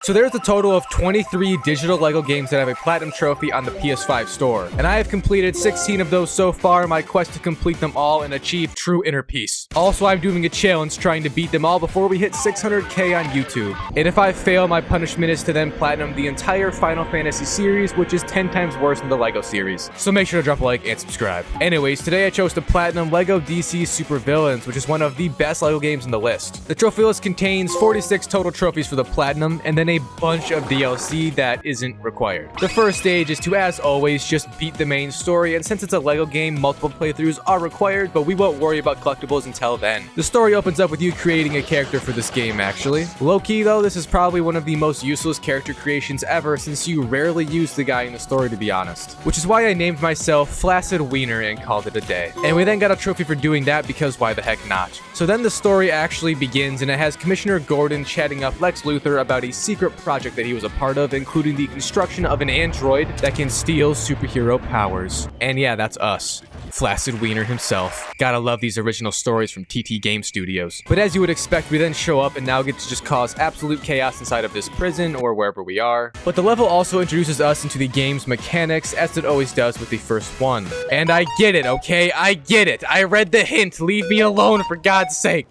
So there's a total of 23 digital LEGO games that have a platinum trophy on the PS5 store, and I have completed 16 of those so far in my quest to complete them all and achieve true inner peace. Also, I'm doing a challenge trying to beat them all before we hit 600k on YouTube, and if I fail, my punishment is to then platinum the entire Final Fantasy series, which is 10 times worse than the LEGO series. So make sure to drop a like and subscribe. Anyways, today I chose to platinum LEGO DC Super Villains, which is one of the best LEGO games in the list. The trophy list contains 46 total trophies for the platinum, and then a bunch of DLC that isn't required. The first stage is to, as always, just beat the main story, and since it's a LEGO game, multiple playthroughs are required, but we won't worry about collectibles until then. The story opens up with you creating a character for this game, actually. Low-key though, this is probably one of the most useless character creations ever, since you rarely use the guy in the story, to be honest. Which is why I named myself Flaccid Wiener and called it a day. And we then got a trophy for doing that, because why the heck not? So then the story actually begins, and it has Commissioner Gordon chatting up Lex Luthor about a secret project that he was a part of, including the construction of an android that can steal superhero powers. And yeah, that's us. Flaccid Wiener himself. Gotta love these original stories from TT Game Studios. But as you would expect, we then show up and now get to just cause absolute chaos inside of this prison or wherever we are. But the level also introduces us into the game's mechanics, as it always does with the first one. And I get it, okay? I get it. I read the hint. Leave me alone, for God's sake.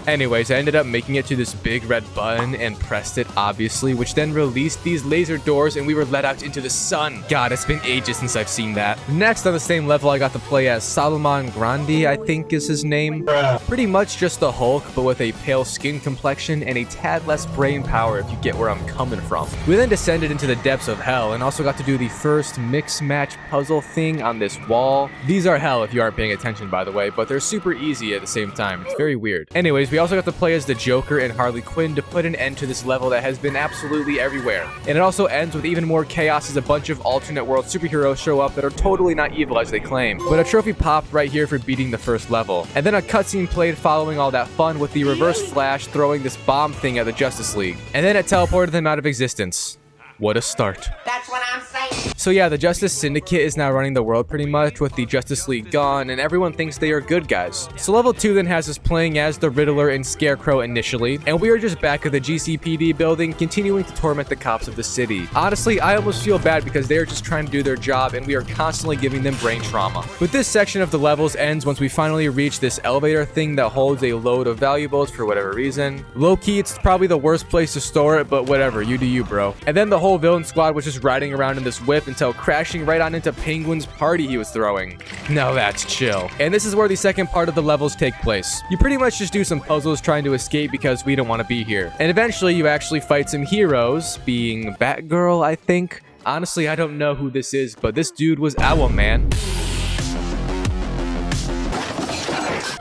Anyways, I ended up making it to this big red button and pressed it, obviously, which then released these laser doors and we were let out into the sun. God, it's been ages since I've seen that. Next, on the same level, I got to play as Solomon Grundy, I think is his name. Pretty much just the Hulk, but with a pale skin complexion and a tad less brain power, if you get where I'm coming from. We then descended into the depths of hell and also got to do the first mix-match puzzle thing on this wall. These are hell if you aren't paying attention, by the way, but they're super easy at the same time. It's very weird. Anyways, we also got to play as the Joker and Harley Quinn to put an end to this level that has been absolutely everywhere. And it also ends with even more chaos as a bunch of alternate world superheroes show up that are totally not evil as they claim. But a trophy popped right here for beating the first level. And then a cutscene played following all that fun with the Reverse Flash throwing this bomb thing at the Justice League. And then it teleported them out of existence. What a start. That's what I'm saying. So yeah, the Justice Syndicate is now running the world pretty much, with the Justice League gone, and everyone thinks they are good guys. So level 2 then has us playing as the Riddler and Scarecrow initially, and we are just back at the GCPD building, continuing to torment the cops of the city. Honestly, I almost feel bad because they are just trying to do their job, and we are constantly giving them brain trauma. But this section of the levels ends once we finally reach this elevator thing that holds a load of valuables for whatever reason. Low-key, it's probably the worst place to store it, but whatever, you do you, bro. And then the whole villain squad was just riding around in this whip until crashing right on into Penguin's party he was throwing. Now that's chill. And this is where the second part of the levels take place. You pretty much just do some puzzles trying to escape because we don't want to be here. And eventually you actually fight some heroes, being Batgirl, I think. Honestly, I don't know who this is, but this dude was Owlman.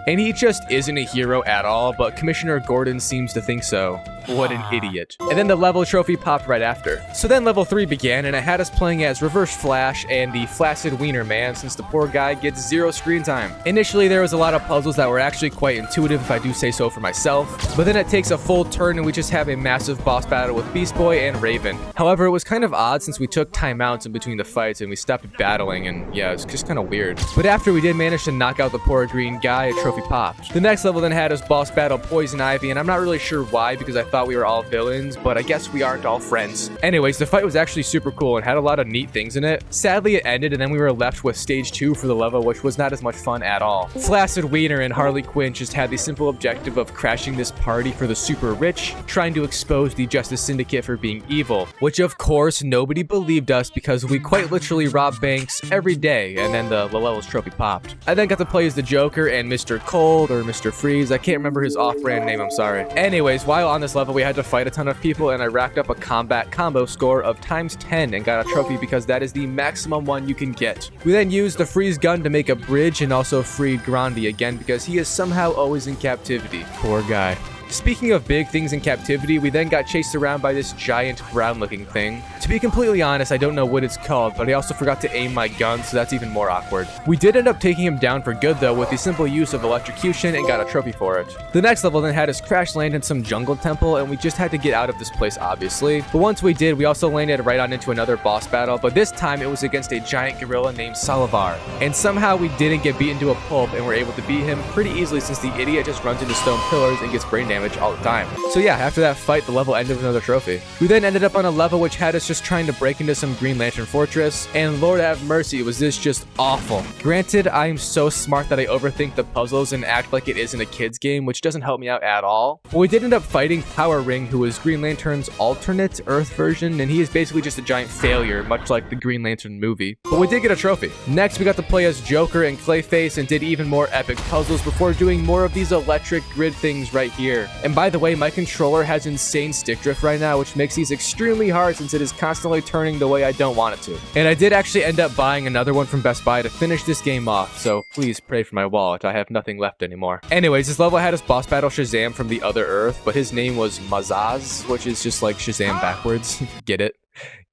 And he just isn't a hero at all, but Commissioner Gordon seems to think so. What an idiot. And then the level trophy popped right after. So then level 3 began, and it had us playing as Reverse Flash and the Flaccid Wiener Man, since the poor guy gets 0 screen time. Initially, there was a lot of puzzles that were actually quite intuitive, if I do say so for myself, but then it takes a full turn and we just have a massive boss battle with Beast Boy and Raven. However, it was kind of odd since we took timeouts in between the fights and we stopped battling, and yeah, it's just kind of weird. But after we did manage to knock out the poor green guy, a trophy popped. The next level then had us boss battle Poison Ivy, and I'm not really sure why, because I thought we were all villains, but I guess we aren't all friends. Anyways, the fight was actually super cool and had a lot of neat things in it. Sadly, it ended and then we were left with stage 2 for the level, which was not as much fun at all. Flaccid Wiener and Harley Quinn just had the simple objective of crashing this party for the super rich, trying to expose the Justice Syndicate for being evil, which of course nobody believed us because we quite literally rob banks every day, and then the levels trophy popped. I then got to play as the Joker and Mr. Cold or Mr. Freeze. I can't remember his off-brand name, I'm sorry. Anyways, while on this level we had to fight a ton of people, and I racked up a combat combo score of ×10 and got a trophy because that is the maximum one you can get. We then used the freeze gun to make a bridge and also freed Grandi again because he is somehow always in captivity. Poor guy. Speaking of big things in captivity, we then got chased around by this giant brown-looking thing. To be completely honest, I don't know what it's called, but I also forgot to aim my gun, so that's even more awkward. We did end up taking him down for good though with the simple use of electrocution and got a trophy for it. The next level then had us crash land in some jungle temple, and we just had to get out of this place obviously. But once we did, we also landed right on into another boss battle, but this time it was against a giant gorilla named Salavar. And somehow we didn't get beaten to a pulp and were able to beat him pretty easily since the idiot just runs into stone pillars and gets brain damage damage all the time. So yeah, after that fight, the level ended with another trophy. We then ended up on a level which had us just trying to break into some Green Lantern Fortress, and Lord have mercy, was this just awful. Granted, I am so smart that I overthink the puzzles and act like it isn't a kid's game, which doesn't help me out at all. But we did end up fighting Power Ring, who is Green Lantern's alternate Earth version, and he is basically just a giant failure, much like the Green Lantern movie. But we did get a trophy. Next, we got to play as Joker and Clayface and did even more epic puzzles before doing more of these electric grid things right here. And by the way, my controller has insane stick drift right now, which makes these extremely hard since it is constantly turning the way I don't want it to. And I did actually end up buying another one from Best Buy to finish this game off, so please pray for my wallet. I have nothing left anymore. Anyways, this level had us boss battle Shazam from the other Earth, but his name was Mazaz, which is just like Shazam backwards. Get it?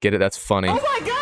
Get it? That's funny. Oh my god!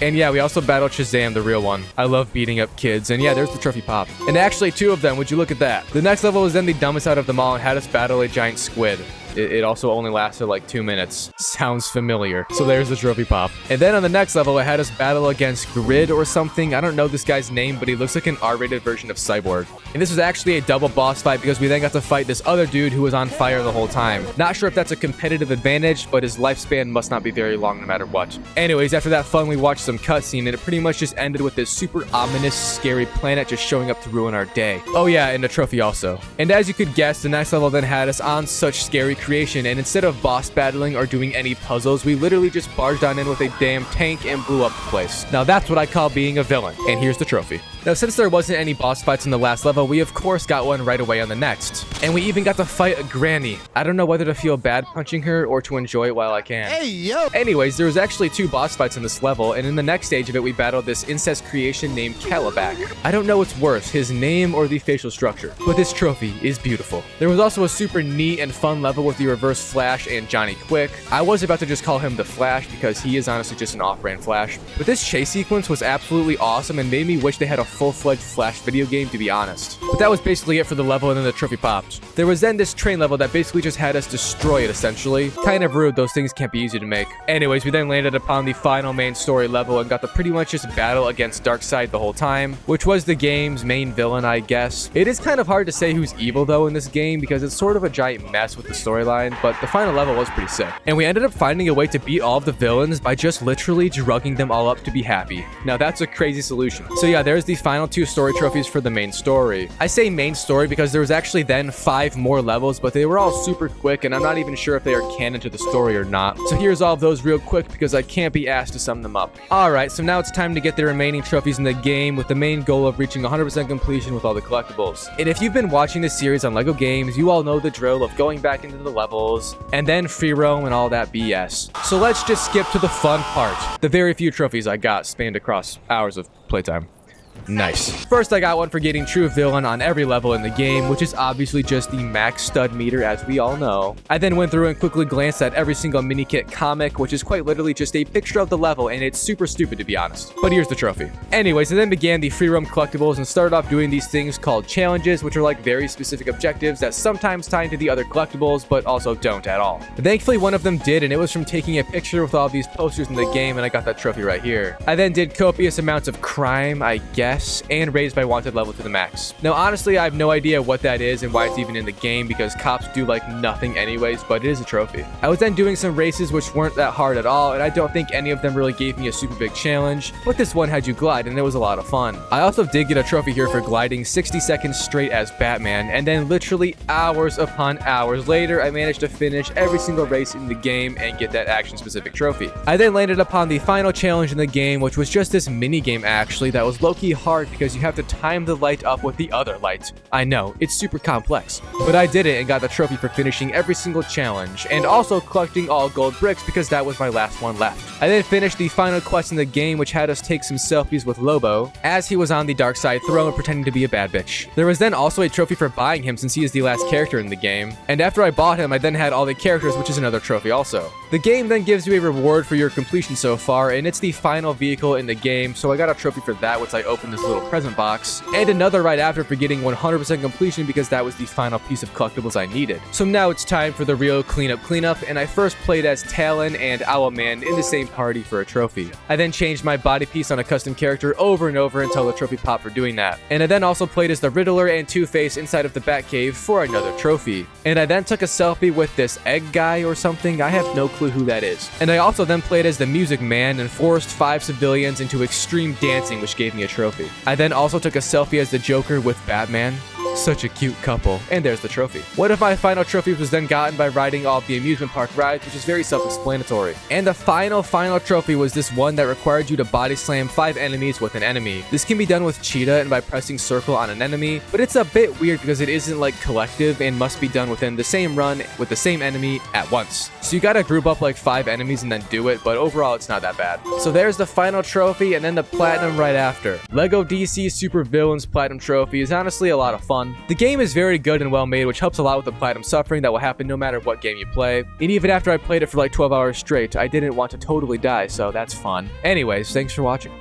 And yeah, we also battled Shazam, the real one. I love beating up kids. And yeah, there's the trophy pop. And actually, 2 of them. Would you look at that? The next level was then the dumbest out of them all and had us battle a giant squid. It also only lasted like 2 minutes. Sounds familiar. So there's the trophy pop. And then on the next level, it had us battle against Grid or something. I don't know this guy's name, but he looks like an R-rated version of Cyborg. And this was actually a double boss fight because we then got to fight this other dude who was on fire the whole time. Not sure if that's a competitive advantage, but his lifespan must not be very long no matter what. Anyways, after that fun, we watched some cutscene, and it pretty much just ended with this super ominous, scary planet just showing up to ruin our day. Oh yeah, and a trophy also. And as you could guess, the next level then had us on such scary creation, and instead of boss battling or doing any puzzles, we literally just barged on in with a damn tank and blew up the place. Now that's what I call being a villain, and here's the trophy. Now, since there wasn't any boss fights in the last level, we of course got one right away on the next. And we even got to fight a granny. I don't know whether to feel bad punching her or to enjoy it while I can. Hey, yo! Anyways, there was actually 2 boss fights in this level, and in the next stage of it, we battled this incest creation named Calabac. I don't know what's worse, his name or the facial structure, but this trophy is beautiful. There was also a super neat and fun level with the Reverse Flash and Johnny Quick. I was about to just call him the Flash because he is honestly just an off-brand Flash. But this chase sequence was absolutely awesome and made me wish they had a full-fledged Flash video game, to be honest. But that was basically it for the level, and then the trophy popped. There was then this train level that basically just had us destroy it, essentially. Kind of rude, those things can't be easy to make. Anyways, we then landed upon the final main story level and got to pretty much just battle against Darkseid the whole time, which was the game's main villain, I guess. It is kind of hard to say who's evil though in this game because it's sort of a giant mess with the storyline, but the final level was pretty sick. And we ended up finding a way to beat all of the villains by just literally drugging them all up to be happy. Now that's a crazy solution. So yeah, there's the final 2 story trophies for the main story. I say main story because there was actually then 5 more levels, but they were all super quick and I'm not even sure if they are canon to the story or not. So here's all of those real quick because I can't be asked to sum them up. Alright, so now it's time to get the remaining trophies in the game with the main goal of reaching 100% completion with all the collectibles. And if you've been watching this series on LEGO games, you all know the drill of going back into the levels and then free roam and all that BS. So let's just skip to the fun part. The very few trophies I got spanned across hours of playtime. Nice. First, I got one for getting True Villain on every level in the game, which is obviously just the max stud meter, as we all know. I then went through and quickly glanced at every single mini-kit comic, which is quite literally just a picture of the level, and it's super stupid to be honest. But here's the trophy. Anyways, I then began the free roam collectibles and started off doing these things called challenges, which are like very specific objectives that sometimes tie into the other collectibles, but also don't at all. Thankfully, one of them did, and it was from taking a picture with all these posters in the game, and I got that trophy right here. I then did copious amounts of crime, I guess, and raised my wanted level to the max. Now, honestly, I have no idea what that is and why it's even in the game because cops do like nothing anyways, but it is a trophy. I was then doing some races which weren't that hard at all, and I don't think any of them really gave me a super big challenge, but this one had you glide, and it was a lot of fun. I also did get a trophy here for gliding 60 seconds straight as Batman, and then literally hours upon hours later, I managed to finish every single race in the game and get that action-specific trophy. I then landed upon the final challenge in the game, which was just this mini-game actually that was low-key hard because you have to time the light up with the other light. I know, it's super complex, but I did it and got the trophy for finishing every single challenge, and also collecting all gold bricks because that was my last one left. I then finished the final quest in the game, which had us take some selfies with Lobo, as he was on the Darkseid throne pretending to be a bad bitch. There was then also a trophy for buying him since he is the last character in the game, and after I bought him, I then had all the characters, which is another trophy also. The game then gives you a reward for your completion so far, and it's the final vehicle in the game, so I got a trophy for that, which I opened up in this little present box, and another right after for getting 100% completion because that was the final piece of collectibles I needed. So now it's time for the real cleanup, and I first played as Talon and Owlman in the same party for a trophy. I then changed my body piece on a custom character over and over until the trophy popped for doing that. And I then also played as the Riddler and Two-Face inside of the Batcave for another trophy. And I then took a selfie with this egg guy or something, I have no clue who that is. And I also then played as the Music Man and forced 5 civilians into extreme dancing, which gave me a trophy. I then also took a selfie as the Joker with Batman. Such a cute couple. And there's the trophy. One of my final trophies was then gotten by riding all of the amusement park rides, which is very self-explanatory. And the final trophy was this one that required you to body slam 5 enemies with an enemy. This can be done with Cheetah and by pressing circle on an enemy, but it's a bit weird because it isn't like collective and must be done within the same run with the same enemy at once. So you gotta group up like 5 enemies and then do it, but overall it's not that bad. So there's the final trophy and then the platinum right after. LEGO DC Super Villains Platinum Trophy is honestly a lot of fun. The game is very good and well made, which helps a lot with the platinum suffering that will happen no matter what game you play. And even after I played it for like 12 hours straight, I didn't want to totally die, so that's fun. Anyways, thanks for watching.